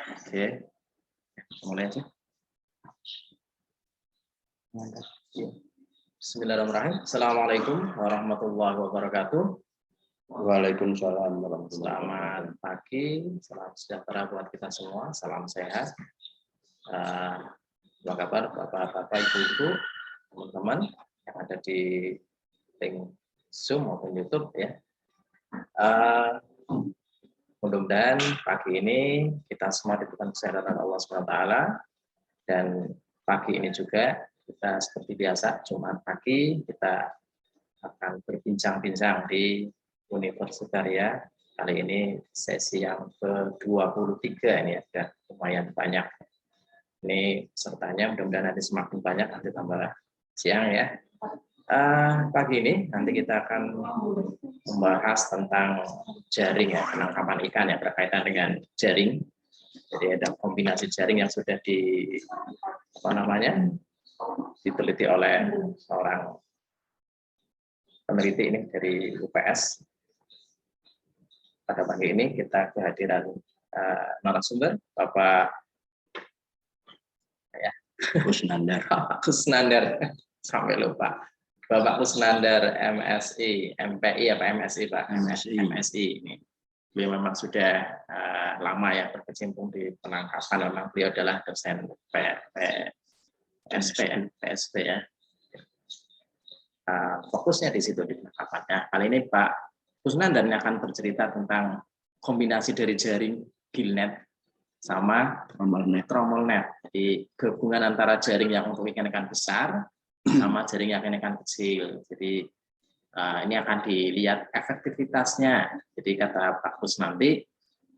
Oke, mulai aja. Bismillahirrahmanirrahim. Assalamualaikum warahmatullahi wabarakatuh. Waalaikumsalam warahmatullahi wabarakatuh. Selamat pagi, salam sejahtera buat kita semua, salam sehat. Apa kabar Bapak-bapak, Ibu-ibu, teman-teman yang ada di link Zoom maupun YouTube ya. Mudah-mudahan pagi ini kita semua diberikan kesehatan Allah SWT, dan pagi ini juga kita seperti biasa Jumat pagi kita akan berbincang-bincang di Universitaria. Kali ini sesi yang ke-23 ini ada lumayan banyak. Ini pesertanya mudah-mudahan nanti semakin banyak, nanti tambah siang ya. Pagi ini nanti kita akan membahas tentang jaring ya, penangkapan ikan ya, berkaitan dengan jaring. Jadi ada kombinasi jaring yang sudah diteliti oleh seorang peneliti ini dari UPS. Pada pagi ini kita kehadiran narasumber Bapak Kusnandar. Kusnandar, sampai lupa. Bapak Kusnandar MSI, MPI apa MSI Pak? MSI ini. Beliau memang sudah lama ya berkecimpung di penangkapan. Memang beliau adalah dosen PSP ya. Fokusnya di situ di penangkapannya. Kali ini Pak Kusnandar akan bercerita tentang kombinasi dari jaring gillnet sama trommel net. Jadi gabungan antara jaring yang untuk ikan-ikan besar sama jaring yang ikan kecil. Jadi ini akan dilihat efektivitasnya. Jadi kata Pak Kus nanti,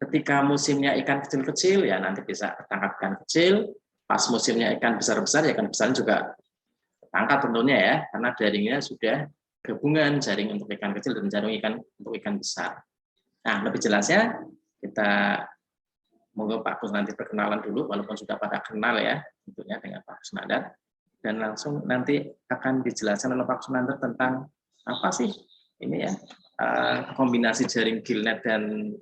ketika musimnya ikan kecil-kecil ya nanti bisa tertangkap ikan kecil. Pas musimnya ikan besar-besar ya ikan besar juga tertangkap tentunya ya, karena jaringnya sudah gabungan jaring untuk ikan kecil dan jaring ikan untuk ikan besar. Nah lebih jelasnya kita monggo Pak Kus nanti perkenalan dulu, walaupun sudah pada kenal ya tentunya dengan Pak Kusnandar, dan langsung nanti akan dijelaskan oleh Pak Kusnandar tentang apa sih ini ya, kombinasi jaring gillnet dan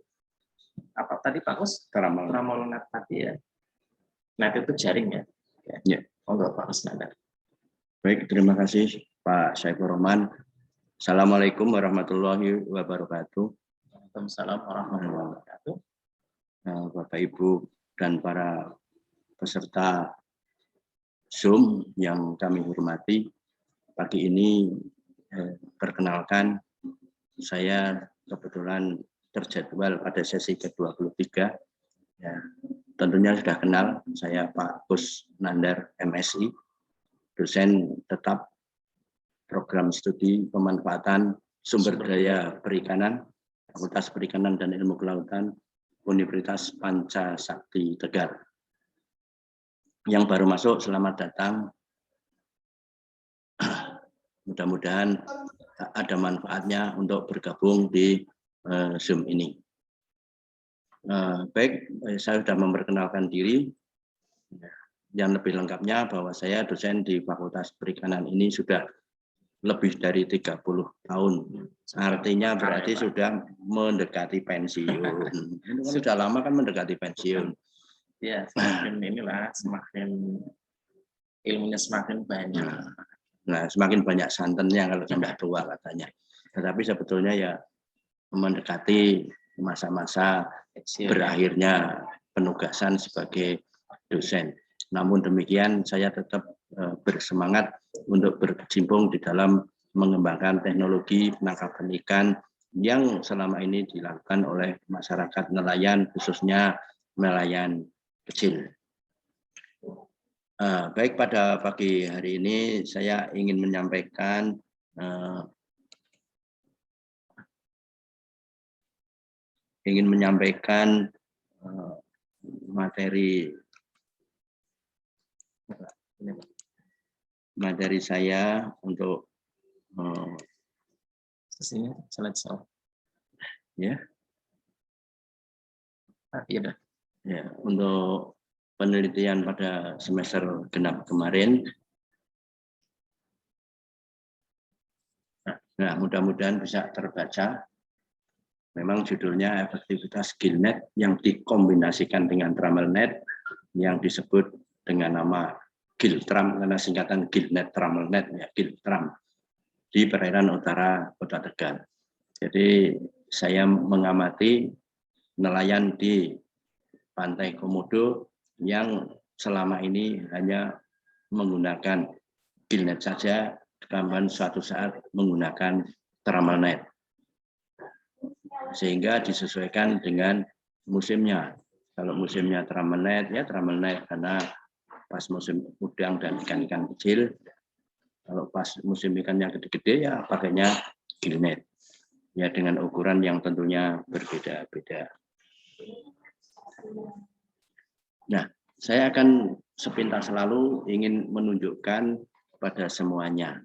apa tadi Pak Kus? Trommel net tadi ya. Net itu jaring ya. Ya. Monggo Pak Kusnandar. Baik, terima kasih Pak Saifur Rahman. Assalamualaikum warahmatullahi wabarakatuh. Waalaikumsalam warahmatullahi wabarakatuh. Bapak Ibu dan para peserta Zoom yang kami hormati, pagi ini perkenalkan, saya kebetulan terjadwal pada sesi ke-23. Ya, tentunya sudah kenal, saya Pak Kusnandar MSI, dosen tetap program studi pemanfaatan sumber daya perikanan, Fakultas Perikanan dan Ilmu Kelautan, Universitas Pancasakti Tegal. Yang baru masuk, selamat datang. Mudah-mudahan ada manfaatnya untuk bergabung di Zoom ini. Baik, saya sudah memperkenalkan diri. Yang lebih lengkapnya bahwa saya dosen di Fakultas Perikanan ini sudah lebih dari 30 tahun. Artinya berarti sudah mendekati pensiun. Sudah lama kan mendekati pensiun. Ya, semakin inilah, semakin ilmunya semakin banyak. Nah, semakin banyak santannya kalau sudah tua katanya. Tetapi sebetulnya ya mendekati masa-masa berakhirnya penugasan sebagai dosen. Namun demikian saya tetap bersemangat untuk berkecimpung di dalam mengembangkan teknologi penangkapan ikan yang selama ini dilakukan oleh masyarakat nelayan, khususnya nelayan kecil. Baik, pada pagi hari ini saya ingin menyampaikan materi saya untuk untuk penelitian pada semester genap kemarin. Nah, mudah-mudahan bisa terbaca. memang judulnya efektivitas GILNet yang dikombinasikan dengan TramelNet yang disebut dengan nama GILTRAM karena singkatan GILNet TramelNet ya GILTRAM di perairan utara Kota Tegal. Jadi saya mengamati nelayan di Pantai Komodo yang selama ini hanya menggunakan GILNet saja, kemudian suatu saat menggunakan TramelNet. Sehingga disesuaikan dengan musimnya. Kalau musimnya TramelNet, ya TramelNet karena pas musim udang dan ikan-ikan kecil. Kalau pas musim ikan yang gede-gede ya pakainya GILNet. Ya dengan ukuran yang tentunya berbeda-beda. Nah, saya akan sepintas selalu ingin menunjukkan pada semuanya.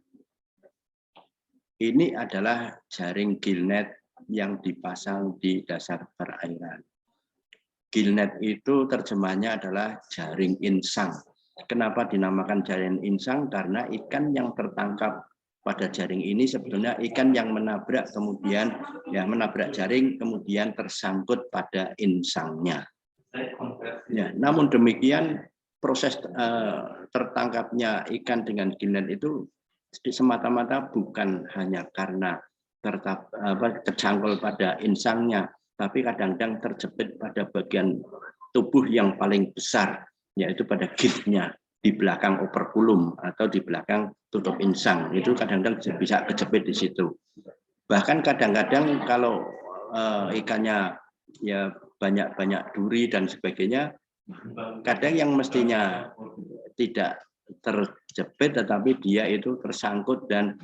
Ini adalah jaring GILNet yang dipasang di dasar perairan. GILNet itu terjemahnya adalah jaring insang. Kenapa dinamakan jaring insang? Karena ikan yang tertangkap pada jaring ini sebetulnya ikan yang menabrak kemudian ya menabrak jaring kemudian tersangkut pada insangnya. Ya, namun demikian proses tertangkapnya ikan dengan GILNet itu semata-mata bukan hanya karena kecangkul pada insangnya, tapi kadang-kadang terjepit pada bagian tubuh yang paling besar, yaitu pada gilnya di belakang operculum atau di belakang tutup insang. Itu kadang-kadang bisa kejepit di situ. Bahkan kadang-kadang kalau ikannya ya banyak duri dan sebagainya, kadang yang mestinya tidak terjepit tetapi dia itu tersangkut dan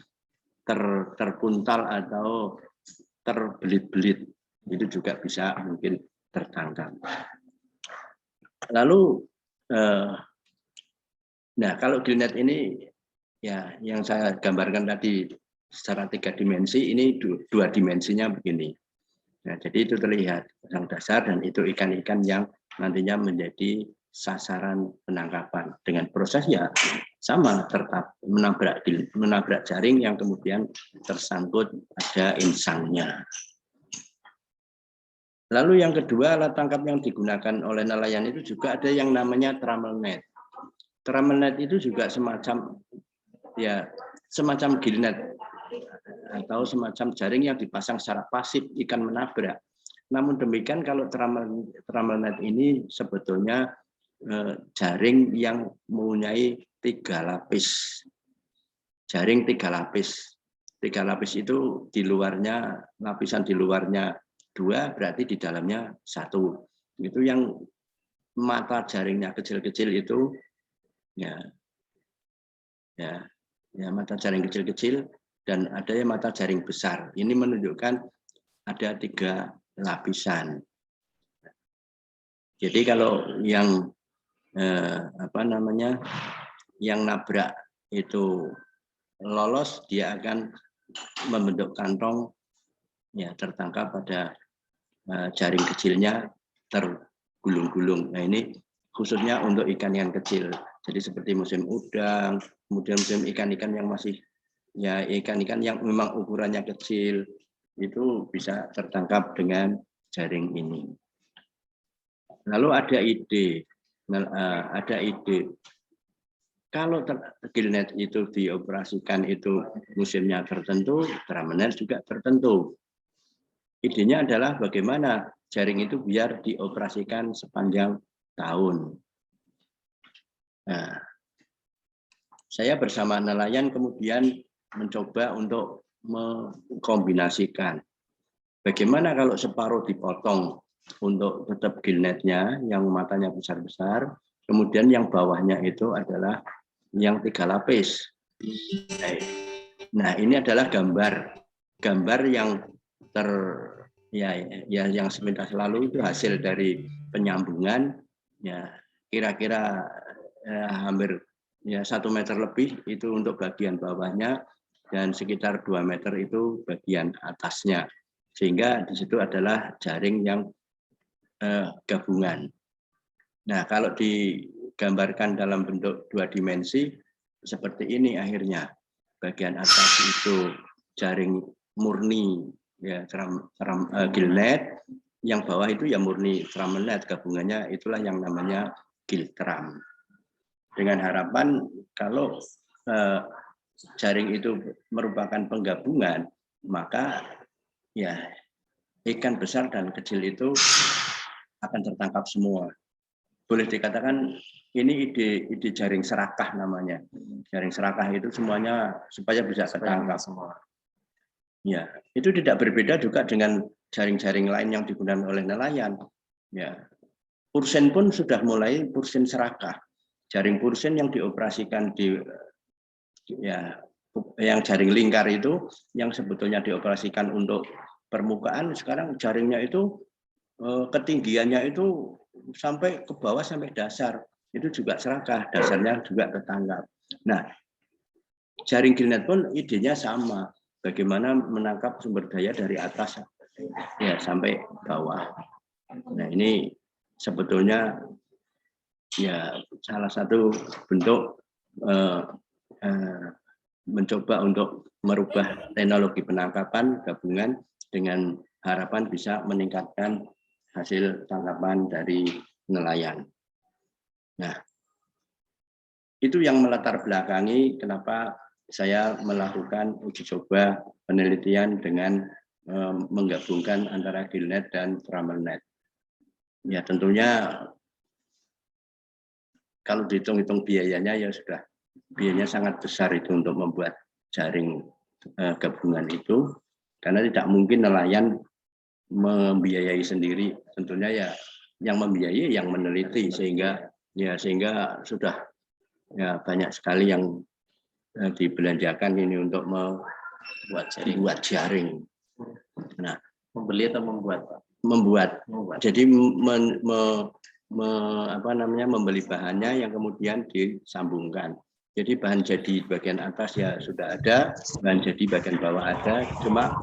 terpuntal atau terbelit-belit, itu juga bisa mungkin tertangkap. Lalu, nah kalau GILNet ini ya yang saya gambarkan tadi secara 3 dimensi, ini 2 dimensinya begini. Nah, jadi itu terlihat yang dasar dan itu ikan-ikan yang nantinya menjadi sasaran penangkapan dengan proses ya sama, tetap menabrak jaring yang kemudian tersangkut pada insangnya. Lalu yang kedua, alat tangkap yang digunakan oleh nelayan itu juga ada yang namanya TramelNet. TramelNet itu juga semacam GILNet atau semacam jaring yang dipasang secara pasif ikan menabrak. Namun demikian kalau TramelNet ini sebetulnya jaring yang mempunyai 3 lapis. Jaring 3 lapis. 3 lapis itu di luarnya, lapisan di luarnya 2, berarti di dalamnya 1. Itu yang mata jaringnya kecil-kecil itu ya mata jaring kecil-kecil dan ada yang mata jaring besar. Ini menunjukkan ada 3 lapisan. Jadi kalau yang yang nabrak itu lolos, dia akan membentuk kantong ya tertangkap pada jaring kecilnya tergulung-gulung. Nah ini khususnya untuk ikan-ikan kecil. Jadi seperti musim udang, kemudian musim ikan-ikan yang masih ya ikan-ikan yang memang ukurannya kecil itu bisa tertangkap dengan jaring ini. Lalu ada ide. Kalau GILNet itu dioperasikan itu musimnya tertentu, TramelNet juga tertentu. Idenya adalah bagaimana jaring itu biar dioperasikan sepanjang tahun. Nah, saya bersama nelayan kemudian mencoba untuk mengkombinasikan. Bagaimana kalau separuh dipotong untuk tetap GILNetnya yang matanya besar-besar, kemudian yang bawahnya itu adalah yang 3 lapis. Nah, ini adalah gambar yang yang sepintas lalu itu hasil dari penyambungan ya kira-kira hampir 1 meter lebih itu untuk bagian bawahnya dan sekitar 2 meter itu bagian atasnya, sehingga di situ adalah jaring yang gabungan. Nah, kalau digambarkan dalam bentuk 2 dimensi seperti ini akhirnya. Bagian atas itu jaring murni ya Gilnet, yang bawah itu ya murni Tramelnet, gabungannya itulah yang namanya Giltram. Dengan harapan kalau jaring itu merupakan penggabungan, maka ya ikan besar dan kecil itu akan tertangkap semua. Boleh dikatakan ini ide jaring serakah namanya. Jaring serakah itu semuanya supaya bisa tertangkap semua. Ya, itu tidak berbeda juga dengan jaring-jaring lain yang digunakan oleh nelayan. Ya, Pursen pun sudah mulai Pursen serakah. Jaring Pursen yang dioperasikan di ya yang jaring lingkar itu yang sebetulnya dioperasikan untuk permukaan, sekarang jaringnya itu ketinggiannya itu sampai ke bawah sampai dasar. Itu juga serakah, dasarnya juga tertangkap. Nah, jaring Gilnet pun idenya sama. Bagaimana menangkap sumber daya dari atas ya sampai bawah. Nah, ini sebetulnya ya salah satu bentuk mencoba untuk merubah teknologi penangkapan gabungan dengan harapan bisa meningkatkan hasil tangkapan dari nelayan. Nah, itu yang melatar belakangi kenapa saya melakukan uji coba penelitian dengan menggabungkan antara Gilnet dan Tramelnet. Ya tentunya kalau dihitung-hitung biayanya ya sudah biayanya sangat besar itu untuk membuat jaring gabungan itu, karena tidak mungkin nelayan membiayai sendiri. Tentunya ya yang membiayai yang meneliti, sehingga sudah ya banyak sekali yang dibelanjakan ini untuk membuat jaring. Nah, Membeli atau membuat? Membuat. Jadi membeli bahannya yang kemudian disambungkan. Jadi bahan jadi bagian atas ya sudah ada, bahan jadi bagian bawah ada, cuma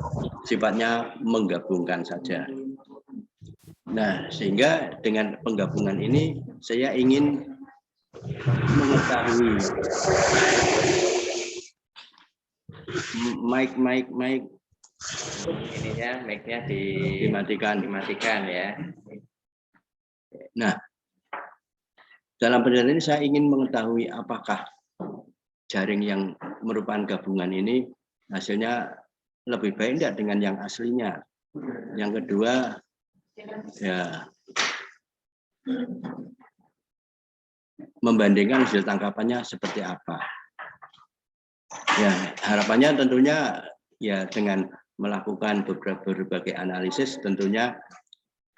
sifatnya menggabungkan saja. Nah, sehingga dengan penggabungan ini saya ingin mengetahui mic ininya, mic-nya dimatikan ya. Nah, dalam penelitian ini saya ingin mengetahui apakah jaring yang merupakan gabungan ini hasilnya lebih baik tidak dengan yang aslinya. Yang kedua, ya membandingkan hasil tangkapannya seperti apa. Ya, harapannya tentunya ya dengan melakukan berbagai analisis tentunya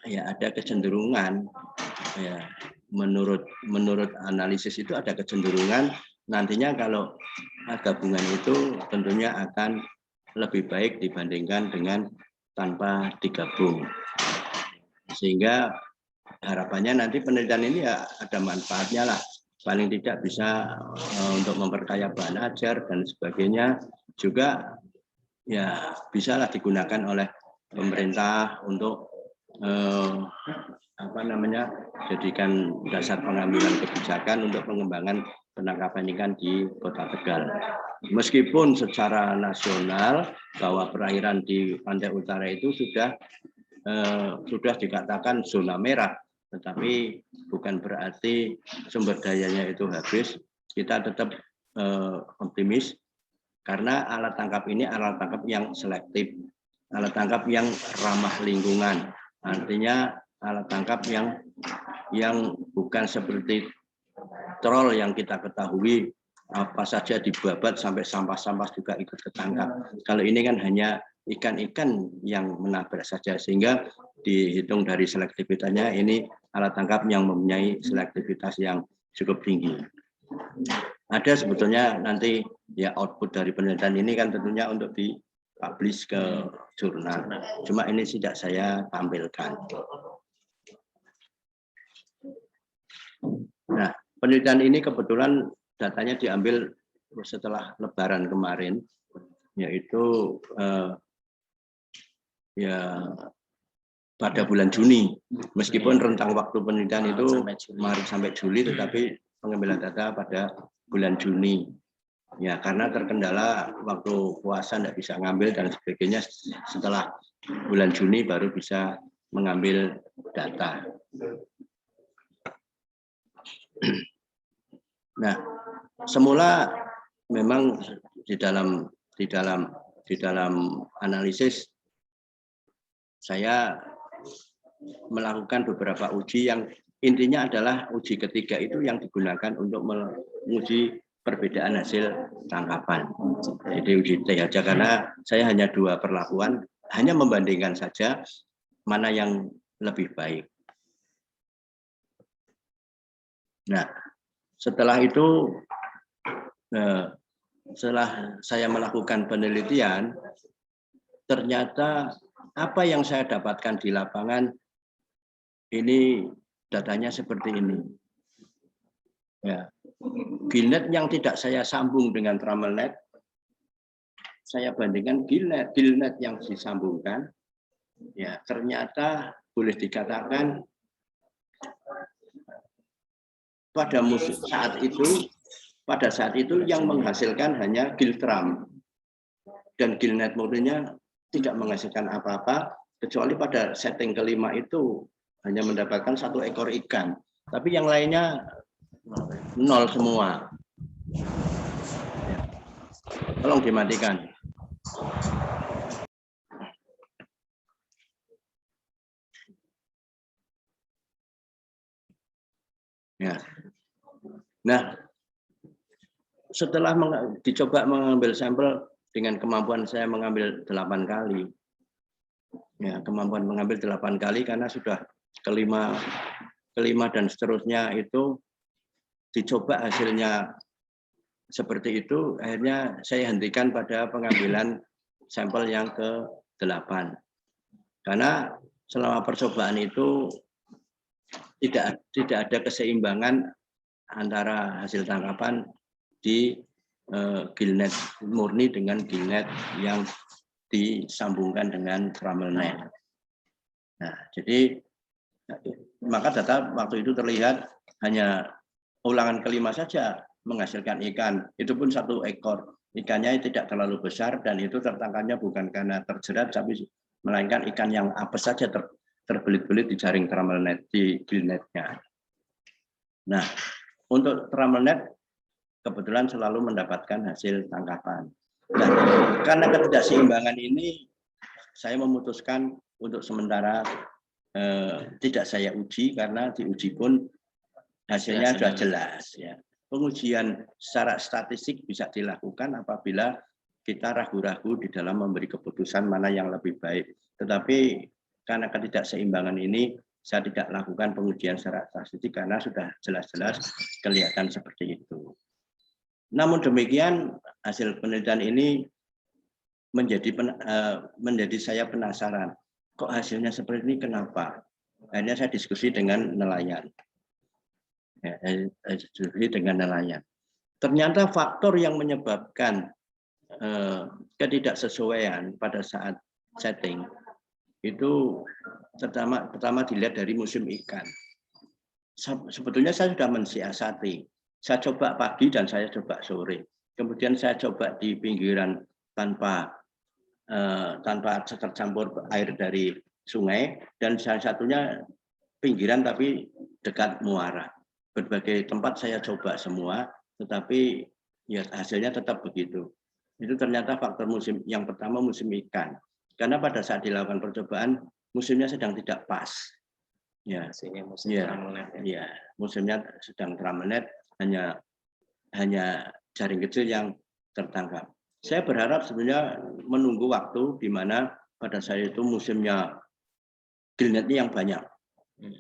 ya ada kecenderungan ya menurut analisis itu ada kecenderungan nantinya kalau gabungan itu tentunya akan lebih baik dibandingkan dengan tanpa digabung. Sehingga harapannya nanti penelitian ini ya ada manfaatnya lah. Paling tidak bisa untuk memperkaya bahan ajar dan sebagainya, juga ya bisalah digunakan oleh pemerintah untuk jadikan dasar pengambilan kebijakan untuk pengembangan penangkapan ikan di Kota Tegal. Meskipun secara nasional bahwa perairan di pantai utara itu sudah dikatakan zona merah, tetapi bukan berarti sumber dayanya itu habis. Kita tetap optimis karena alat tangkap ini alat tangkap yang selektif, alat tangkap yang ramah lingkungan. Artinya alat tangkap yang bukan seperti troll yang kita ketahui apa saja dibabat sampai sampah-sampah juga ikut ketangkap. Kalau ini kan hanya ikan-ikan yang menabrak saja, sehingga dihitung dari selektivitasnya ini alat tangkap yang mempunyai selektivitas yang cukup tinggi. Ada sebetulnya nanti ya output dari penelitian ini kan tentunya untuk dipublish ke jurnal. Cuma ini tidak saya tampilkan. Nah, penelitian ini kebetulan datanya diambil setelah Lebaran kemarin, yaitu ya pada bulan Juni. Meskipun rentang waktu penelitian itu Maret sampai Juli, tetapi pengambilan data pada bulan Juni. Ya, karena terkendala waktu puasa tidak bisa ngambil dan sebagainya. Setelah bulan Juni baru bisa mengambil data. Nah, semula memang di dalam analisis saya melakukan beberapa uji yang intinya adalah uji ketiga itu yang digunakan untuk menguji perbedaan hasil tangkapan. Jadi uji T aja karena saya hanya 2 perlakuan, hanya membandingkan saja mana yang lebih baik. Nah, setelah itu setelah saya melakukan penelitian, ternyata apa yang saya dapatkan di lapangan ini datanya seperti ini. Ya, gillnet yang tidak saya sambung dengan TramelNet, saya bandingkan gillnet yang disambungkan, ya ternyata boleh dikatakan pada saat itu yang menghasilkan hanya Giltram dan gillnet murninya tidak menghasilkan apa-apa kecuali pada setting kelima itu hanya mendapatkan 1 ekor ikan, tapi yang lainnya 0 semua. Ya. Tolong dimatikan. Ya. Nah, setelah dicoba mengambil sampel dengan kemampuan saya mengambil 8 kali. Ya, kemampuan mengambil 8 kali karena sudah kelima dan seterusnya itu dicoba hasilnya seperti itu, akhirnya saya hentikan pada pengambilan sampel yang ke-8. Karena selama percobaan itu tidak ada keseimbangan antara hasil tangkapan di gillnet murni dengan gillnet yang disambungkan dengan TramelNet. Nah, jadi maka data waktu itu terlihat hanya ulangan kelima saja menghasilkan ikan, itu pun 1 ekor. Ikannya tidak terlalu besar dan itu tertangkapnya bukan karena terjerat, tapi melainkan ikan yang apes saja terbelit-belit di jaring TramelNet, di gillnetnya. Nah, untuk TramelNet kebetulan selalu mendapatkan hasil tangkapan. Nah, karena ketidakseimbangan ini, saya memutuskan untuk sementara tidak saya uji karena diuji pun hasilnya sudah jelas. Ya. Pengujian secara statistik bisa dilakukan apabila kita ragu-ragu di dalam memberi keputusan mana yang lebih baik. Tetapi karena ketidakseimbangan ini, saya tidak lakukan pengujian secara statistik karena sudah jelas-jelas kelihatan seperti itu. Namun demikian, hasil penelitian ini menjadi saya penasaran. Kok hasilnya seperti ini, kenapa? Akhirnya saya diskusi dengan nelayan. Ternyata faktor yang menyebabkan ketidaksesuaian pada saat setting itu pertama dilihat dari musim ikan. Sebetulnya saya sudah mensiasati. Saya coba pagi dan saya coba sore. Kemudian saya coba di pinggiran tanpa tercampur air dari sungai, dan salah satunya pinggiran tapi dekat muara. Berbagai tempat saya coba semua, tetapi ya hasilnya tetap begitu. Itu ternyata faktor musim. Yang pertama musim ikan, karena pada saat dilakukan percobaan musimnya sedang tidak pas. Ya, musimnya sedang TramelNet, hanya jaring kecil yang tertangkap. Saya berharap sebenarnya menunggu waktu di mana pada saat itu musimnya gillnetnya yang banyak.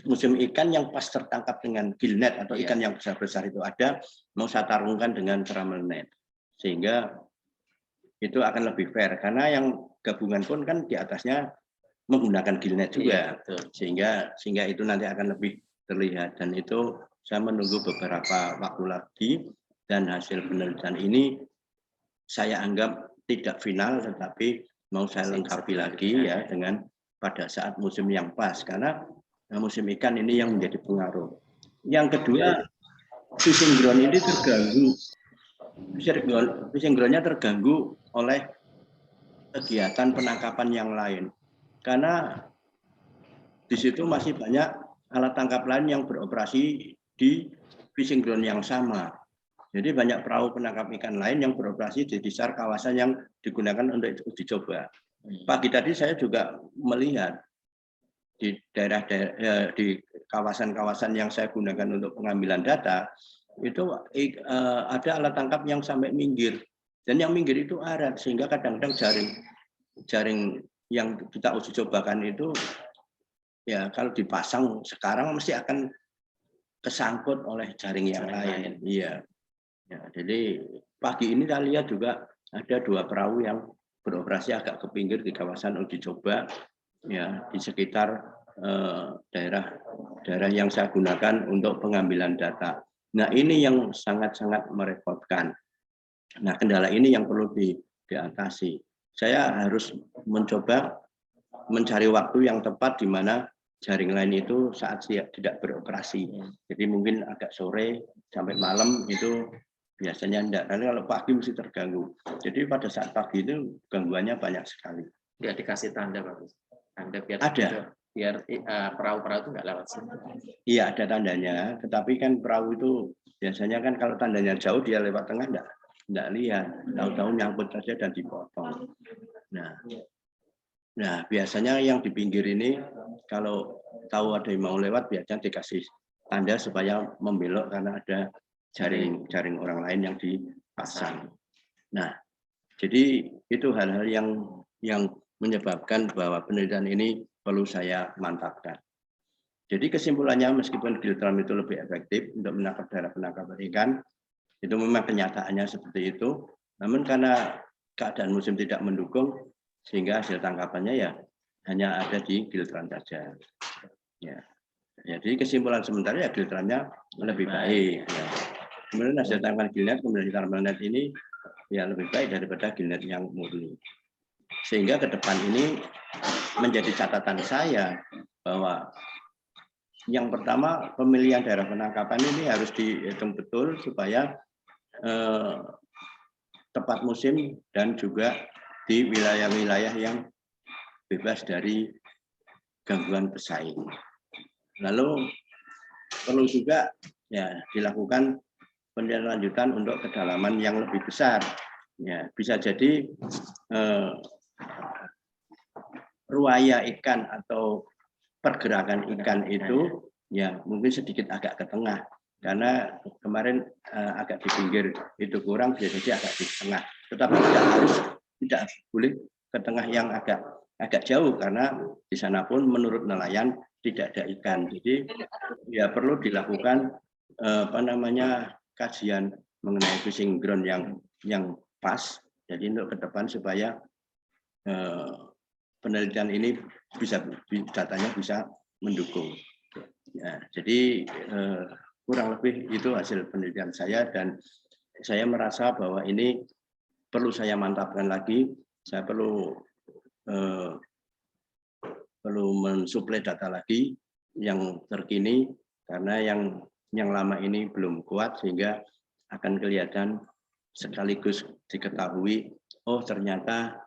Musim ikan yang pas tertangkap dengan gillnet atau ikan yang besar-besar itu ada, mau saya tarungkan dengan TramelNet. Sehingga itu akan lebih fair. Karena yang gabungan pun kan di atasnya menggunakan gillnet juga. Sehingga itu nanti akan lebih terlihat. Dan itu saya menunggu beberapa waktu lagi, dan hasil penelitian ini saya anggap tidak final, tetapi mau saya lengkapi lagi ya dengan pada saat musim yang pas, karena musim ikan ini yang menjadi pengaruh. Yang kedua, fishing ground ini terganggu. Fishing ground-nya terganggu oleh kegiatan penangkapan yang lain. karena di situ masih banyak alat tangkap lain yang beroperasi di fishing ground yang sama. Jadi banyak perahu penangkap ikan lain yang beroperasi di sekitar kawasan yang digunakan untuk uji coba. Pagi tadi saya juga melihat di daerah-daerah di kawasan-kawasan yang saya gunakan untuk pengambilan data itu ada alat tangkap yang sampai minggir, dan yang minggir itu arat, sehingga kadang-kadang jaring yang kita uji cobakan itu ya kalau dipasang sekarang mesti akan kesangkut oleh jaring yang lain. Iya. Ya, jadi pagi ini kita lihat juga ada 2 perahu yang beroperasi agak ke pinggir di kawasan uji coba, ya di sekitar daerah yang saya gunakan untuk pengambilan data. Nah ini yang sangat-sangat merepotkan. Nah kendala ini yang perlu diatasi. Saya harus mencoba mencari waktu yang tepat di mana jaring lain itu saat tidak beroperasi. Jadi mungkin agak sore sampai malam itu biasanya enggak. Karena kalau pagi mesti terganggu. Jadi pada saat pagi itu gangguannya banyak sekali. Dia dikasih tanda bagus. Tanda biar perahu-perahu itu nggak lewat sini. Iya ada tandanya. Tetapi kan perahu itu biasanya kan kalau tandanya jauh dia lewat tengah enggak lihat. Tahu-tahu nyangkut saja dan dipotong. Nah, biasanya yang di pinggir ini kalau tahu ada yang mau lewat biasanya dikasih tanda supaya membelok karena ada jaring orang lain yang dipasang. Nah, jadi itu hal-hal yang menyebabkan bahwa penelitian ini perlu saya mantapkan. Jadi kesimpulannya meskipun Giltram itu lebih efektif untuk menangkap daerah penangkapan ikan, itu memang kenyataannya seperti itu. Namun karena keadaan musim tidak mendukung, sehingga hasil tangkapannya ya hanya ada di Giltram saja. Ya. Jadi kesimpulan sementara ya Giltramnya lebih baik. Ya. Kemudian hasil tangkapan gilnet kemudian Carmelnet ini ya lebih baik daripada gilnet yang murni. Sehingga ke depan ini menjadi catatan saya bahwa yang pertama pemilihan daerah penangkapan ini harus dihitung betul supaya tepat musim dan juga di wilayah-wilayah yang bebas dari gangguan pesaing. Lalu perlu juga ya dilakukan penelitian lanjutan untuk kedalaman yang lebih besar. Ya, bisa jadi ruaya ikan atau pergerakan ikan itu ya mungkin sedikit agak ke tengah. Karena kemarin agak di pinggir itu kurang, biasanya agak di tengah. Tetapi tidak boleh ke tengah yang agak jauh karena di sana pun menurut nelayan tidak ada ikan. Jadi ya perlu dilakukan kajian mengenai fishing ground yang pas. Jadi untuk ke depan supaya penelitian ini datanya bisa mendukung. Ya, jadi kurang lebih itu hasil penelitian saya dan saya merasa bahwa ini perlu saya mantapkan lagi. Saya perlu mensuplai data lagi yang terkini karena yang lama ini belum kuat sehingga akan kelihatan sekaligus diketahui oh ternyata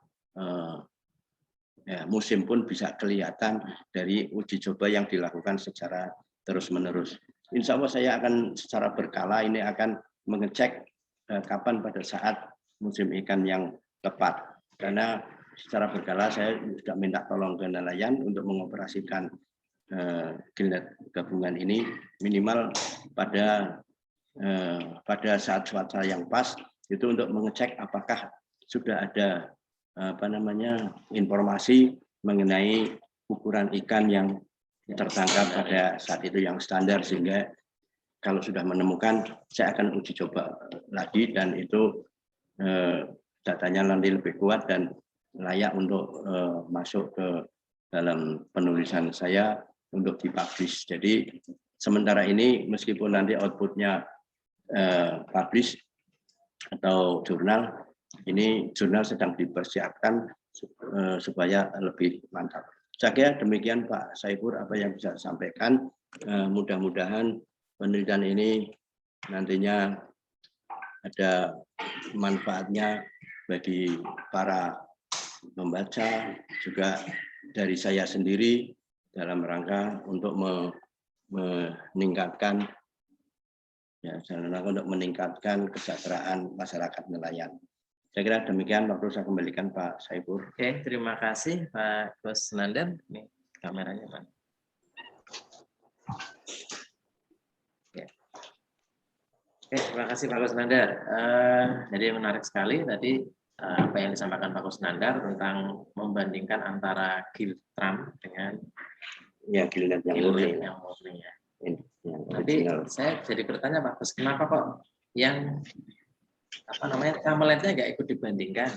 ya, musim pun bisa kelihatan dari uji coba yang dilakukan secara terus-menerus. Insya Allah saya akan secara berkala ini akan mengecek kapan pada saat musim ikan yang tepat. Karena secara berkala saya sudah minta tolong ke nelayan untuk mengoperasikan gilnet gabungan ini minimal pada saat cuaca yang pas itu untuk mengecek apakah sudah ada informasi mengenai ukuran ikan yang tertangkap pada saat itu yang standar sehingga kalau sudah menemukan saya akan uji coba lagi dan itu datanya nanti lebih kuat dan layak untuk masuk ke dalam penulisan saya untuk dipublish. Jadi sementara ini meskipun nanti outputnya publish atau jurnal, ini jurnal sedang dipersiapkan supaya lebih mantap. Saya kira demikian Pak Saifur apa yang bisa saya sampaikan. Mudah-mudahan penelitian ini nantinya ada manfaatnya bagi para membaca, juga dari saya sendiri dalam rangka untuk meningkatkan kesejahteraan masyarakat nelayan. Saya kira demikian, waktu saya kembalikan Pak Saiful. Oke, terima kasih Pak Kusnandar. Ini kameranya Pak. Oke, terima kasih Pak Kusnandar. Jadi menarik sekali tadi apa yang disampaikan Pak Kusnandar tentang membandingkan antara Giltram dengan Gilnet yang murni ya. Tapi saya jadi bertanya Pak Gus, kenapa kok yang trameletnya nggak ikut dibandingkan?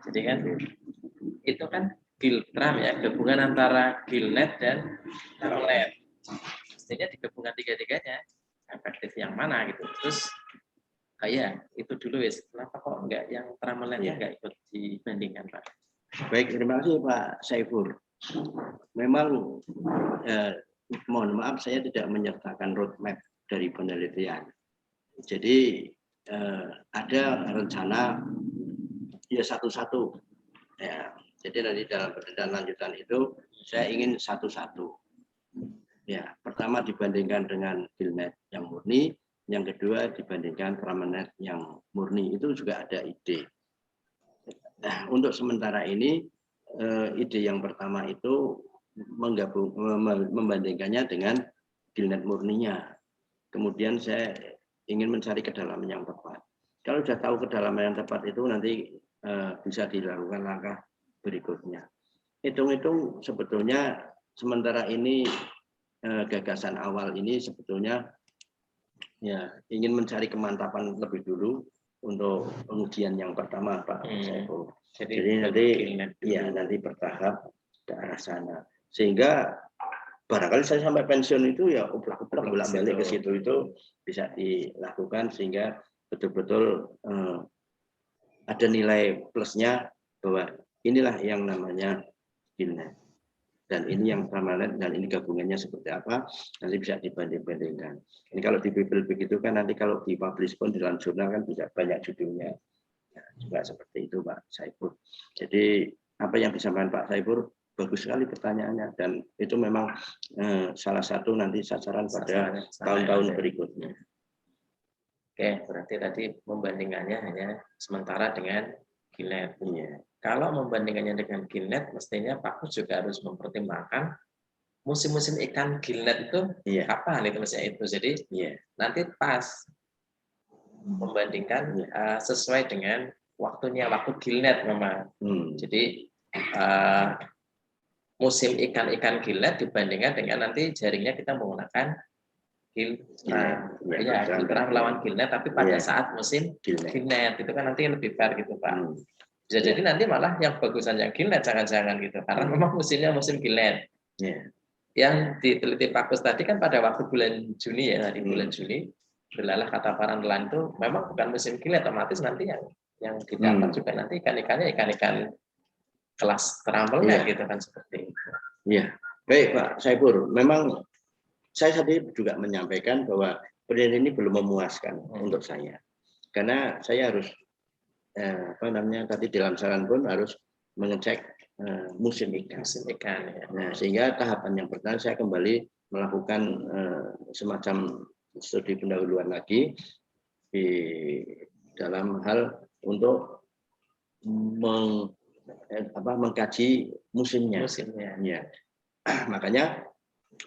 Jadi kan itu kan Giltram ya, gabungan antara Gilnet dan tramelet. Mestinya digabungkan tiga-tiganya, efektif yang mana gitu. Terus kayak itu dulu ya, kenapa kok enggak yang trameletnya enggak ikut dibandingkan Pak? Baik, terima kasih Pak Saiful. Memang mohon maaf saya tidak menyertakan roadmap dari penelitian. Jadi ada rencana ya satu-satu. Ya, jadi nanti dalam penelitian lanjutan itu saya ingin satu-satu. Ya, pertama dibandingkan dengan Gilnet yang murni, yang kedua dibandingkan tramelet yang murni, itu juga ada ide. Nah, untuk sementara ini ide yang pertama itu membandingkannya dengan Gilnet murninya. Kemudian saya ingin mencari kedalaman yang tepat. Kalau sudah tahu kedalaman yang tepat itu nanti bisa dilakukan langkah berikutnya. Hitung-hitung sebetulnya sementara ini gagasan awal ini sebetulnya ya ingin mencari kemantapan lebih dulu untuk pengujian yang pertama Pak Saiful. Jadi nanti bertahap ke arah sana. Sehingga barangkali saya sampai pensiun itu ya uplak-uplak bolak-balik ke situ itu bisa dilakukan sehingga betul-betul ada nilai plusnya bahwa inilah yang namanya Gilnet. Dan ini yang tramelet dan ini gabungannya seperti apa nanti bisa dibanding-bandingkan. Ini kalau di Bible begitu kan nanti kalau dipublish pun dalam jurnal kan bisa banyak judulnya. Ya, juga seperti itu Pak Saiful. Jadi apa yang disampaikan Pak Saiful bagus sekali pertanyaannya dan itu memang salah satu nanti sasaran pada tahun-tahun berikutnya. Oke, berarti tadi membandingkannya hanya sementara dengan Gilnet. Iya. Kalau membandingkannya dengan Gilnet, mestinya Pak Kus juga harus mempertimbangkan musim-musim ikan Gilnet itu kapan itu mestinya itu. Jadi nanti pas membandingkan sesuai dengan waktunya, waktu Gilnet memang. Jadi musim ikan-ikan Gilnet dibandingkan dengan nanti jaringnya kita menggunakan Giltram. Giltram melawan Gilnet, tapi pada saat musim Gilnet itu kan nanti lebih fair gitu Pak. Bisa jadi nanti malah yang bagusan yang Gilnet jangan-jangan gitu, karena memang musimnya musim Gilnet. Yang diteliti Pak Kus tadi kan pada waktu bulan Juni ya, di bulan Juni, belalah kata para nelayan itu memang bukan musim Gilnet, otomatis nanti yang didapat juga nanti ikan-ikannya ikan-ikan kelas tramelet gitu kan seperti itu. Iya, baik Pak Saiful. Memang saya tadi juga menyampaikan bahwa penelitian ini belum memuaskan untuk saya, karena saya harus tadi dalam saran pun harus mengecek musim ikan. Ya. Nah, sehingga tahapan yang pertama saya kembali melakukan semacam studi pendahuluan lagi di dalam hal untuk mengkaji musimnya. Ya. Makanya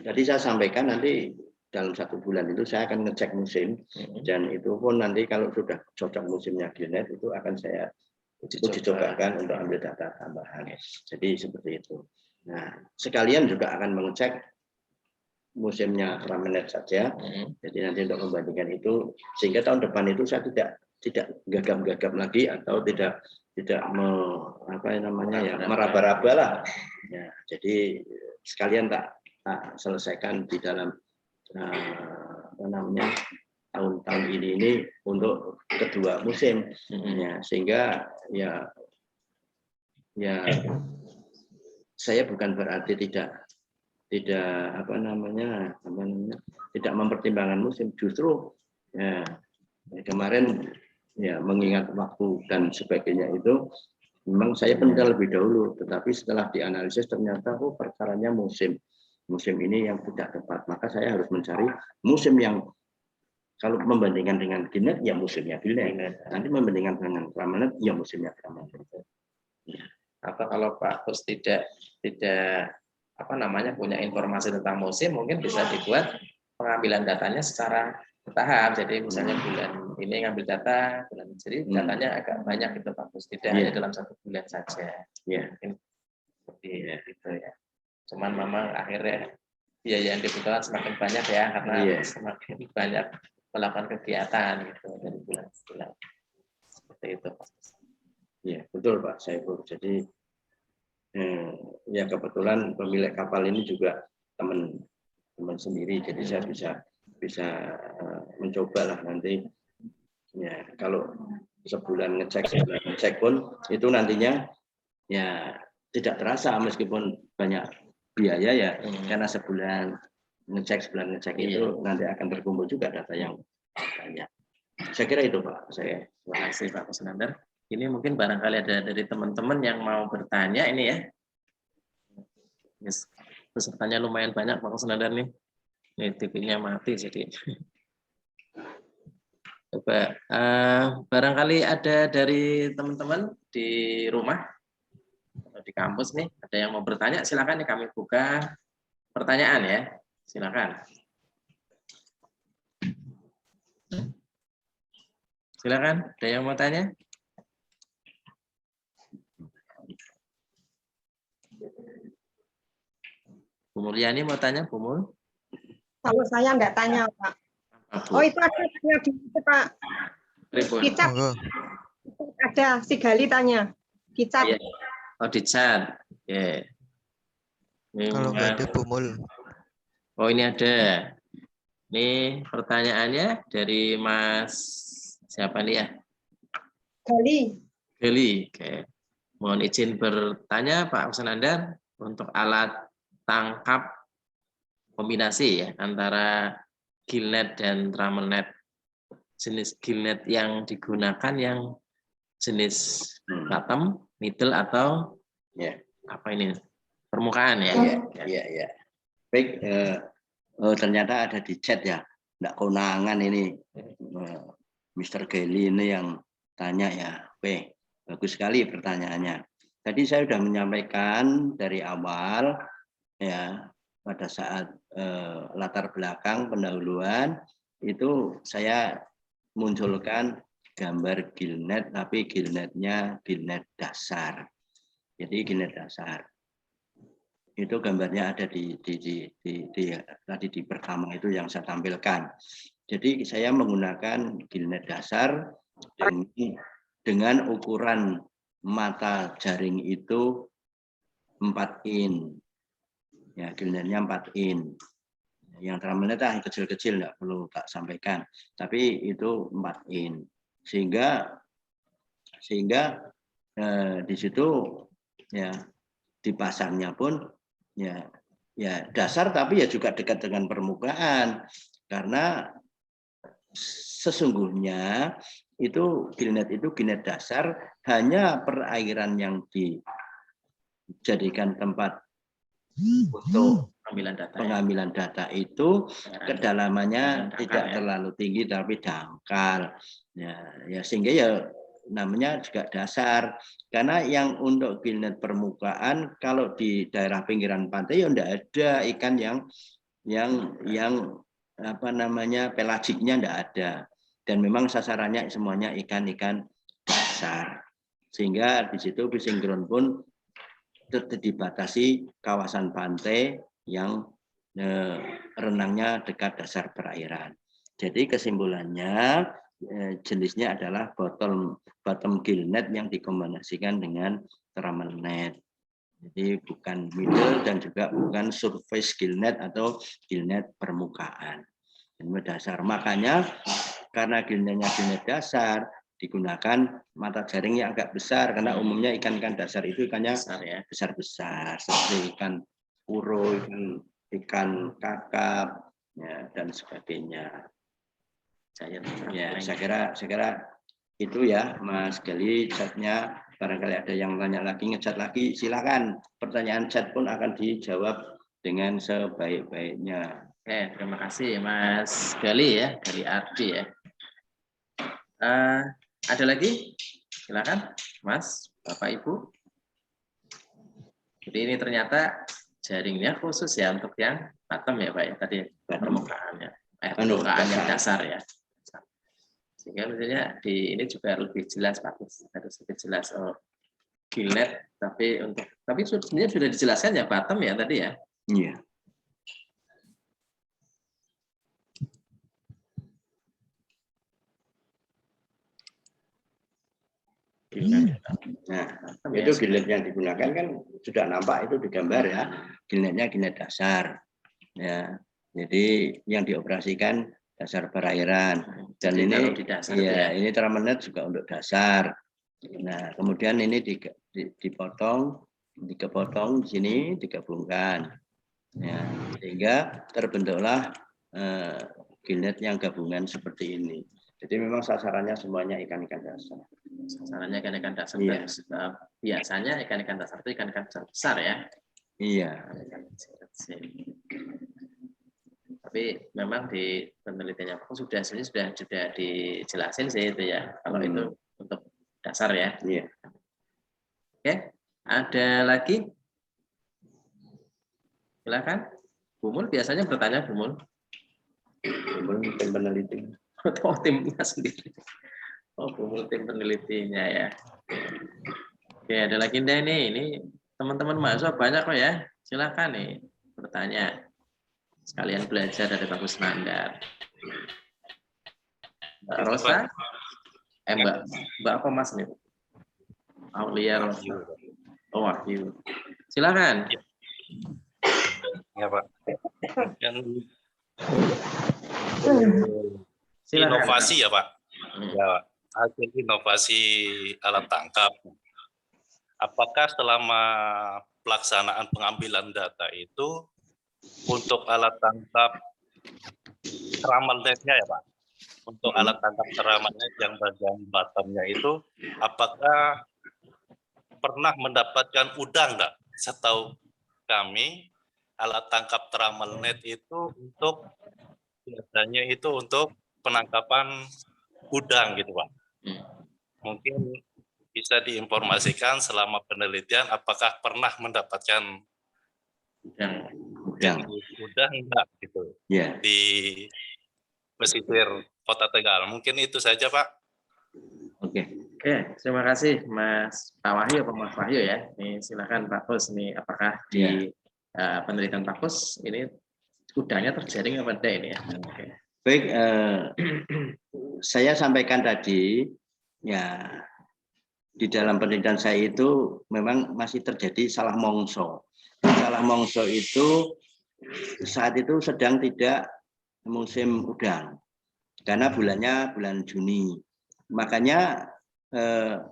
tadi saya sampaikan nanti dalam 1 bulan itu saya akan ngecek musim dan itu pun nanti kalau sudah cocok musimnya Gilnet itu akan saya uji cobakan untuk ambil data tambahan. Jadi seperti itu. Nah, sekalian juga akan mengecek musimnya tramelet saja. Jadi nanti untuk membandingkan itu sehingga tahun depan itu saya tidak gagap-gagap lagi atau tidak meraba-raba lah. Ya, jadi sekalian tak selesaikan di dalam tahun-tahun ini untuk kedua musim, sehingga saya bukan berarti tidak mempertimbangkan musim, justru kemarin mengingat waktu dan sebagainya itu Memang saya penelitian lebih dahulu, tetapi setelah dianalisis ternyata perkaranya musim ini yang tidak tepat. Maka saya harus mencari musim yang kalau membandingkan dengan Gillnet, ya musimnya Gillnet. Nanti membandingkan dengan Ramanet, ya musimnya Ramanet. Ya. Atau kalau Pak Kus tidak punya informasi tentang musim, mungkin bisa dibuat pengambilan datanya secara bertahap. Jadi misalnya bulan ini ngambil data, jadi datanya agak banyak gitu Pak Kus, tidak hanya dalam 1 bulan saja. Mungkin seperti itu ya. Cuman memang akhirnya biaya yang dibutuhkan semakin banyak ya, karena semakin banyak melakukan kegiatan gitu dari bulan ke bulan. Seperti itu Pak. Iya, betul Pak Saiful. Jadi ya kebetulan pemilik kapal ini juga teman sendiri, jadi saya bisa mencoba lah nanti. Ya, kalau sebulan ngecek pun itu nantinya ya tidak terasa meskipun banyak biaya ya, karena sebulan ngecek itu nanti akan terkumpul juga data yang banyak. Saya kira itu Pak. Terima kasih Pak Kusnandar. Ini mungkin barangkali ada dari teman-teman yang mau bertanya ini ya. Pesertanya lumayan banyak Pak Kusnandar nih. Ini TV-nya mati jadi. Coba barangkali ada dari teman-teman di rumah atau di kampus nih, ada yang mau bertanya, silakan nih kami buka pertanyaan ya. Silakan. Silakan, ada yang mau tanya? Bu Mulyani mau tanya, Bu Mul? Kalau saya enggak tanya, Pak. Oh, itu ada tanya di itu, Pak. Kicap. Ada si Gali tanya. Kicap. Iya. Oh, di chat. Oke. Kalau nggak ada Bu Mul. Oh, ini ada. Ini pertanyaannya dari Mas siapa nih ya? Gali. Oke. Mohon izin bertanya Pak Kusnandar, untuk alat tangkap kombinasi ya antara Gillnet dan Ramanet. Jenis Gillnet yang digunakan yang jenis bottom, middle atau apa ini? Permukaan ya? Iya. Baik, ternyata ada di chat ya. Enggak konangan ini. Mr. Gali ini yang tanya ya. Oke, bagus sekali pertanyaannya. Tadi saya sudah menyampaikan dari awal ya, pada saat latar belakang pendahuluan itu saya munculkan gambar Gillnet, tapi Gillnetnya Gillnet dasar. Jadi Gillnet dasar itu gambarnya ada di tadi di pertama itu yang saya tampilkan. Jadi saya menggunakan Gillnet dasar dengan ukuran mata jaring itu 4 in. Ya, Gillnetnya 4 in. Yang Ramanet yang kecil-kecil enggak perlu tak sampaikan. Tapi itu 4 in. Sehingga di situ ya dipasangnya pun ya dasar, tapi ya juga dekat dengan permukaan, karena sesungguhnya itu Gillnet dasar hanya perairan yang dijadikan tempat untuk pengambilan data itu kedalamannya tidak terlalu tinggi tapi dangkal ya sehingga ya namanya juga dasar. Karena yang untuk Gillnet permukaan kalau di daerah pinggiran pantai ya enggak ada ikan yang apa namanya pelagiknya enggak ada, dan memang sasarannya semuanya ikan-ikan dasar, sehingga di situ fishing ground pun dibatasi kawasan pantai yang renangnya dekat dasar perairan. Jadi kesimpulannya jenisnya adalah bottom Gillnet yang dikombinasikan dengan Ramanet. Jadi bukan middle dan juga bukan surface Gillnet atau Gillnet permukaan. Dasar. Makanya karena Gillnetnya Gillnet dasar digunakan mata jaring yang agak besar, karena umumnya ikan-ikan dasar itu ikannya besar-besar seperti ikan puro, ikan kakap ya, dan sebagainya. Ya, saya kira itu ya Mas Gali chatnya. barangkali ada yang tanya lagi, ngechat lagi, silakan. Pertanyaan chat pun akan dijawab dengan sebaik-baiknya. Oke, terima kasih Mas Gali ya, dari Ardi ya. Ada lagi? Silakan, Mas, Bapak, Ibu. Jadi ini ternyata jaringnya khusus ya untuk yang bottom ya Pak ya, tadi permukaannya, permukaan yang dasar ya. Sehingga misalnya di ini juga lebih jelas Pak, harus lebih jelas gillnet, tapi sebenarnya sudah dijelaskan ya bottom ya tadi ya. Iya. Nah, itu gillnet yang digunakan kan sudah nampak itu di gambar ya. Gillnetnya gillnet dasar. Ya. Jadi yang dioperasikan dasar perairan. Dan jadi ini dasar, ya, ini tramelnet juga untuk dasar. Nah, kemudian ini dipotong di sini digabungkan. Ya, sehingga terbentuklah gillnet yang gabungan seperti ini. Jadi memang sasarannya semuanya ikan-ikan dasar. Sasarannya ikan-ikan dasar. Iya. Biasanya ikan-ikan dasar itu ikan-ikan besar ya. Iya. Tapi memang di penelitiannya sudah dijelasin sih itu ya. Kalau itu untuk dasar ya. Iya. Oke, ada lagi? Silakan. Bumul biasanya bertanya Bumul. Bumul tim peneliti. Oh, timnya sendiri. Oh, Bumul tim penelitinya ya. Oke, ada lagi enggak nih? Ini teman-teman mahasiswa banyak kok ya. Silakan nih bertanya. Sekalian belajar dari Bagus Nandar. Mbak Rosa? Mbak apa Mas nih? Aulia Rosa. Oh, Wahyu. Silakan. Ya, Pak. Silakan, inovasi ya Pak. Ya, hasil inovasi alat tangkap. Apakah selama pelaksanaan pengambilan data itu untuk alat tangkap tramelnetnya ya Pak? Untuk alat tangkap tramelnet yang bagian bottomnya itu, apakah pernah mendapatkan udang nggak? Setahu kami alat tangkap tramelnet itu biasanya itu untuk penangkapan udang gitu Pak. Mungkin bisa diinformasikan selama penelitian apakah pernah mendapatkan udang enggak gitu di pesisir Kota Tegal. Mungkin itu saja Pak. Oke, terima kasih Mas Pak Wahyu atau Mas Wahyu ya. Ini silakan Pak Pus, ini apakah di penelitian Pak Pus ini udangnya terjaring apa tidak ini ya? Oke. Baik, saya sampaikan tadi ya di dalam penelitian saya itu memang masih terjadi salah mongso. Salah mongso itu saat itu sedang tidak musim udang karena bulannya bulan Juni. Makanya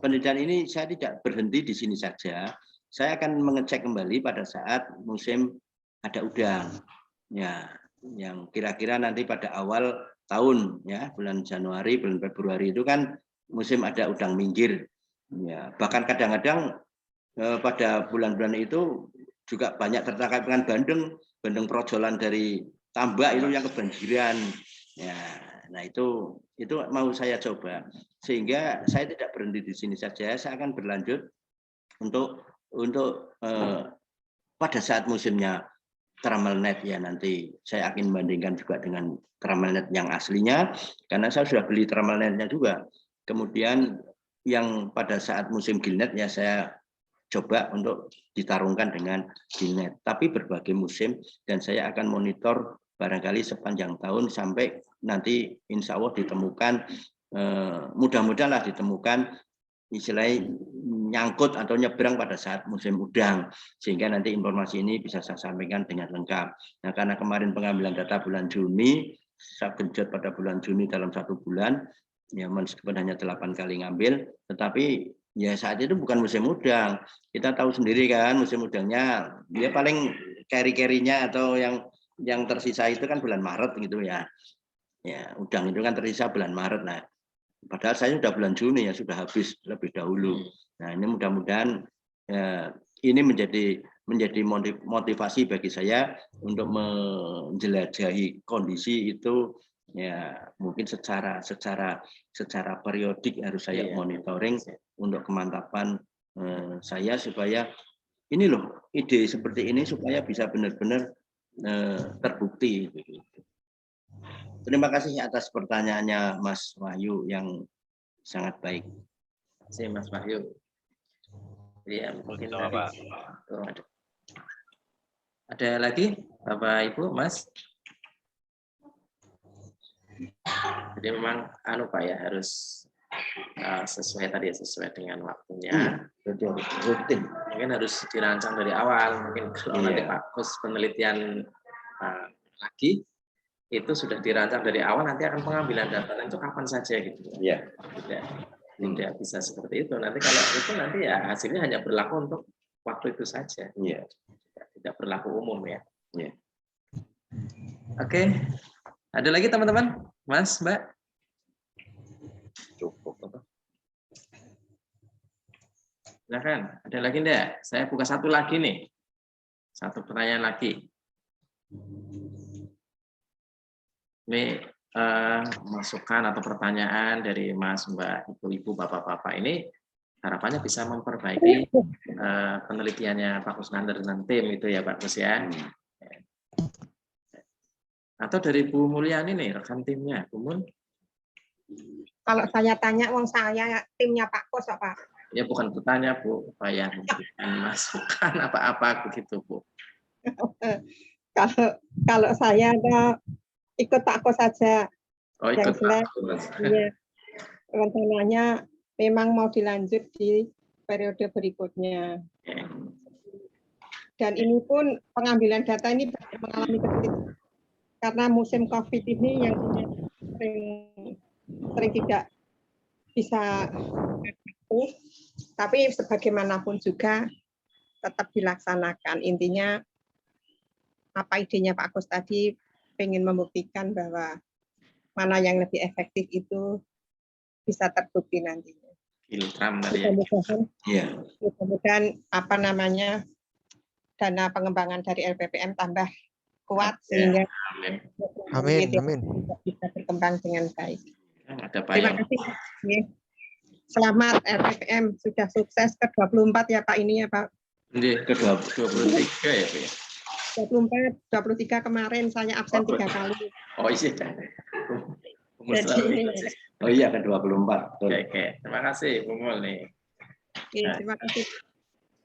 penelitian ini saya tidak berhenti di sini saja. Saya akan mengecek kembali pada saat musim ada udang. Ya, yang kira-kira nanti pada awal tahun ya, bulan Januari, bulan Februari itu kan musim ada udang minggir. Ya, bahkan kadang-kadang pada bulan-bulan itu juga banyak tertangkap dengan bandeng projolan dari tambak itu yang kebanjiran. Ya, nah itu mau saya coba sehingga saya tidak berhenti di sini saja. Saya akan berlanjut untuk pada saat musimnya tramelnet ya, nanti saya akan membandingkan juga dengan tramelnet yang aslinya karena saya sudah beli tramelnetnya juga. Kemudian yang pada saat musim gillnet ya saya coba untuk ditarungkan dengan gillnet, tapi berbagai musim, dan saya akan monitor barangkali sepanjang tahun sampai nanti insya Allah ditemukan, mudah-mudahan ditemukan istilahnya nyangkut atau nyebrang pada saat musim udang, sehingga nanti informasi ini bisa saya sampaikan dengan lengkap. Nah, karena kemarin pengambilan data bulan Juni, saya genjot pada bulan Juni dalam 1 bulan, ya meskipun hanya 8 kali ngambil, tetapi ya saat itu bukan musim udang. Kita tahu sendiri kan musim udangnya, dia paling carry-carry-nya atau yang tersisa itu kan bulan Maret gitu ya. Ya, udang itu kan tersisa bulan Maret. Nah, padahal saya sudah bulan Juni ya sudah habis lebih dahulu. Nah, ini mudah-mudahan ini menjadi motivasi bagi saya untuk menjelajahi kondisi itu, ya mungkin secara periodik harus saya monitoring untuk kemantapan saya, supaya ini loh ide seperti ini supaya bisa benar-benar terbukti. Terima kasih atas pertanyaannya Mas Wahyu yang sangat baik. Terima kasih Mas Wahyu. Ya, mungkin ada lagi Bapak Ibu Mas. Jadi memang Pak ya, harus sesuai dengan waktunya. Rutin. Mungkin harus dirancang dari awal. Mungkin kalau nanti Pak Kus penelitian lagi itu sudah dirancang dari awal, nanti akan pengambilan data itu kapan saja gitu. Iya. Tidak bisa seperti itu. Nanti kalau itu nanti ya hasilnya hanya berlaku untuk waktu itu saja. Iya. Tidak berlaku umum ya. Iya. Oke. Ada lagi teman-teman? Mas, Mbak? Cukup. Silakan. Ada lagi enggak? Saya buka satu lagi nih. Satu pertanyaan lagi. Ini masukan atau pertanyaan dari Mas, Mbak, Ibu-ibu, Bapak-bapak ini harapannya bisa memperbaiki penelitiannya Pak Kusnandar dan tim itu ya Pak Kus ya. Atau dari Bu Mulyani nih, rekan timnya, Bu Mun? Kalau saya tanya, wong saya timnya Pak Kus apa? Ya bukan bertanya Bu, supaya memberikan masukan apa-apa begitu Bu. Kalau saya ikut Pak Kus saja. Oh, ikut Pak Kus. Ya, rencananya memang mau dilanjut di periode berikutnya. Dan ini pun pengambilan data ini mengalami kesulitan karena musim COVID ini yang sering tidak bisa, tapi sebagaimanapun juga tetap dilaksanakan. Intinya apa idenya Pak Kus tadi, pengen membuktikan bahwa mana yang lebih efektif itu bisa terbukti nantinya. Mudah-mudahan apa namanya dana pengembangan dari LPPM tambah kuat sehingga amin bisa berkembang dengan baik. Ada Terima kasih. Selamat LPPM sudah sukses ke-24 ya Pak ini ya Pak. Ke-23 ya Pak ya. 24, 23 kemarin saya absen 3 kali. Oh iya. Oh iya ke-24. Oke. Terima kasih Bu Mul nih. Oke, terima kasih.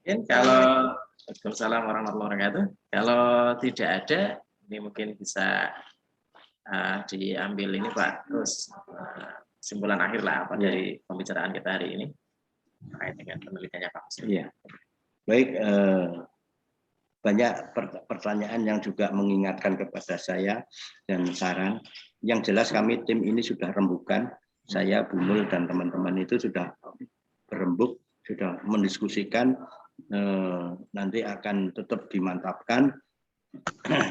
Mungkin kalau Waalaikumsalam warahmatullahi wabarakatuh. Kalau tidak ada, ini mungkin bisa diambil ini Pak, terus kesimpulan akhir lah apa dari pembicaraan kita hari ini terkait dengan penelitiannya Pak. Iya. Baik, banyak pertanyaan yang juga mengingatkan kepada saya dan saran. Yang jelas kami tim ini sudah rembukan. Saya, Bu Mul dan teman-teman itu sudah berembuk, sudah mendiskusikan. Nanti akan tetap dimantapkan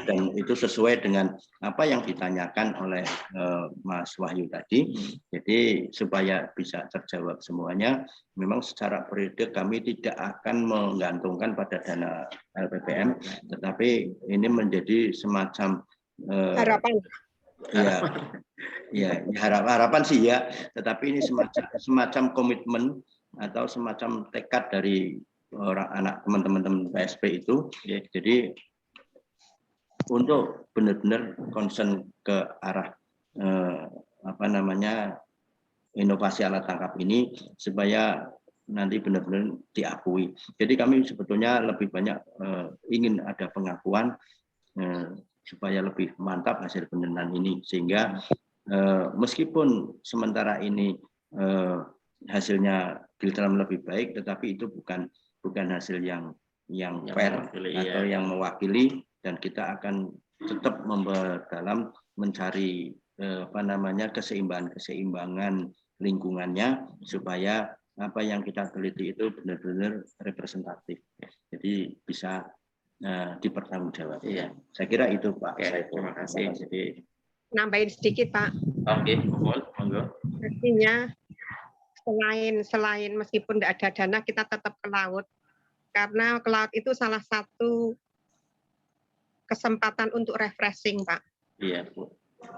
dan itu sesuai dengan apa yang ditanyakan oleh Mas Wahyu tadi. Jadi supaya bisa terjawab semuanya, memang secara periode kami tidak akan menggantungkan pada dana LPPM, tetapi ini menjadi semacam harapan. Ya, harapan sih ya, tetapi ini semacam komitmen atau semacam tekad dari anak teman-teman PSP itu. Jadi untuk benar-benar concern ke arah inovasi alat tangkap ini supaya nanti benar-benar diakui. Jadi kami sebetulnya lebih banyak ingin ada pengakuan supaya lebih mantap hasil penelitian ini, sehingga meskipun sementara ini hasilnya Giltram lebih baik, tetapi itu bukan hasil yang fair atau yang mewakili, dan kita akan tetap memperdalam mencari keseimbangan lingkungannya supaya apa yang kita teliti itu benar-benar representatif. Jadi bisa dipertanggungjawabkan. Iya. Saya kira itu Pak. Terima kasih. Jadi nambahin sedikit Pak. Oke, monggo. Artinya selain meskipun tidak ada dana, kita tetap ke laut. Karena ke laut itu salah satu kesempatan untuk refreshing, Pak. Iya, Bu.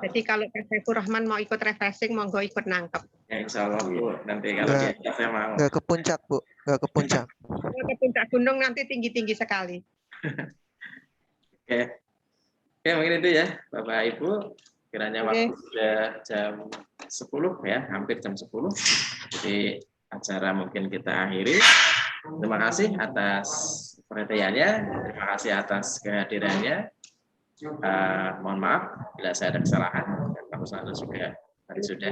Jadi kalau Pak Saiful Rahman mau ikut refreshing, monggo ikut nangkep. Ya, insya Allah, Bu. Nanti kalau Nggak. dia saya mau. Nggak ke puncak, Bu. Nggak ke puncak. Kalau ke puncak gunung nanti tinggi-tinggi sekali. Oke. Oke, mungkin itu ya, Bapak Ibu. Kiranya waktu sudah jam 10 ya, hampir jam 10. Jadi acara mungkin kita akhiri. Terima kasih atas perhatiannya, terima kasih atas kehadirannya. Mohon maaf bila saya ada kesalahan. Pak Kusnandar juga tadi sudah.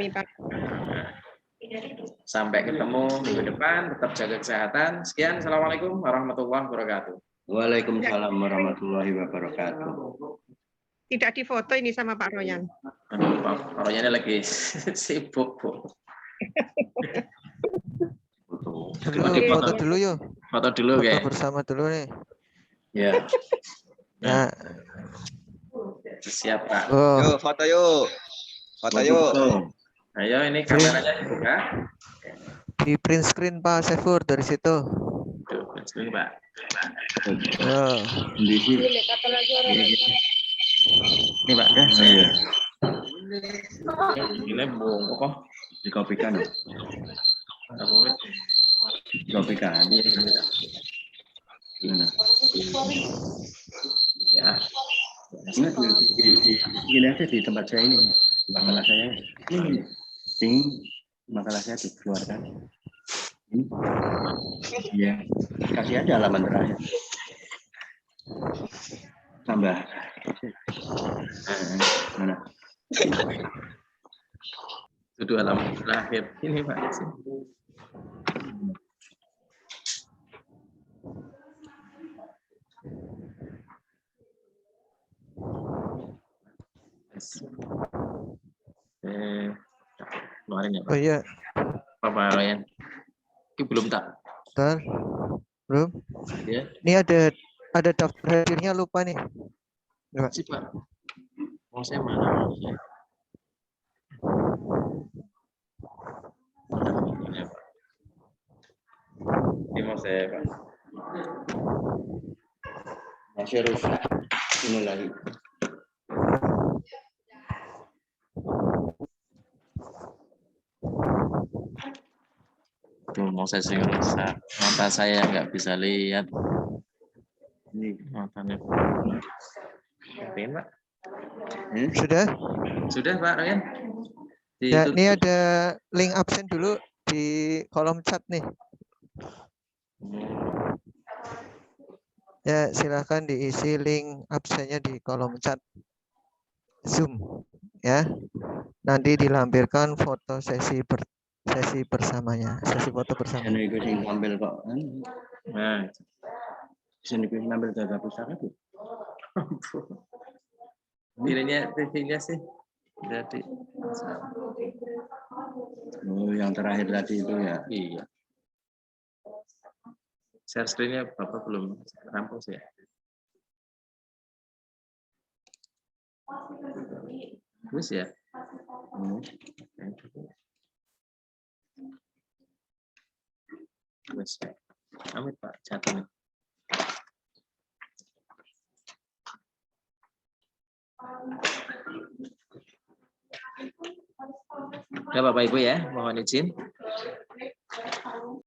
Sampai ketemu minggu depan, tetap jaga kesehatan. Sekian, Assalamualaikum warahmatullahi wabarakatuh. Waalaikumsalam warahmatullahi wabarakatuh. Tidak difoto ini sama Pak Royan. Pak Royan lagi sibuk, Bu. Foto dulu yuk. Foto dulu, Foto kayak. bersama dulu nih. Ya. Nah. Siap, Pak. Oh. Yuk, foto yuk. Foto yuk. Ayo, ini kameranya dibuka. Di print screen Pak Saiful dari situ. Tuh, print screen, Pak. Oh. Di sini. Ini, Pak. Ya, Iya. Ini bungkuk kok. Dikopikan. Dikopikan. Gimana? Ya. Ini aja di tempat saya ini. Makalah saya. Ini makalah saya dikeluarkan. Ini. Iya. Kasih aja halaman terakhir. Tambah. Mana? Itu halaman terakhir. Ini, Pak. Keluarin ya, Pak. Oh iya. Pak Royan. Ini belum tak. Bentar. Belum. Ya. Ini ada daftar hadirnya lupa nih. Coba. Si, Pak. Mau saya mana? Ini, Pak. Ini mau saya, Pak. Masih rusak. Ini lagi. Tuh, mau saya sering rusak. Mata saya nggak bisa lihat. Ini Matanya. Oke, Pak. Sudah? Sudah, Pak Royan? Ya, ini ada link absen dulu di kolom chat nih. Ya, silakan diisi link absennya di kolom chat Zoom ya. Nanti dilampirkan foto sesi bersamanya, sesi foto bersama. Ini gue sing ngambil kok. Nah, Sini gue ngambil data pusaka tuh. ininya TV-nya sih jadi. Oh, yang terakhir tadi itu ya. Iya. Share screen-nya Bapak belum rampung sih ya. Terus ya. Terus. Amit, Pak, jatuh. Ya, Bapak Ibu ya, mohon izin.